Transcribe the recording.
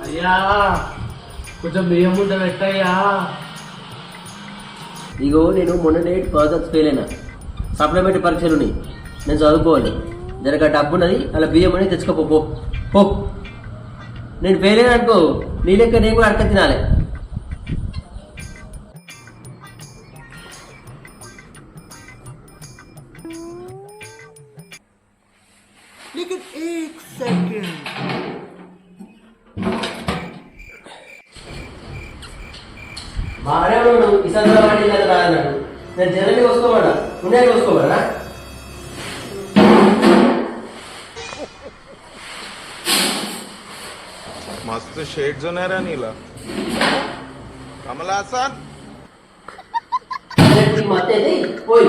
అయ్యా కొంచెం బియ్యం ముద్ద పెట్టయ్యా. ఇగో నేను మొన్ననే ప్రాజెక్ట్స్ ఫెయిల్ అయినా. సప్లిమెంటరీ పరీక్షలు ఉన్నాయి, నేను చదువుకోవాలి. జరగ డబ్బు ఉన్నది అలా బియ్యం అని తెచ్చుకోపో పో పో. నేను ఫెయిల్ అయినా అనుకో, నీ లెక్క నేను కూడా అడక తినాలి. బాగానే ఉన్నాడు ఈ సందర్భాన్ని రాదన్నాడు. నేను జనరల్గా వసుకోమన్నా, ఉన్నాయని వసుకోమన్నా. मस्त शेड्स होणार आहे नीला कमला असा मत पोई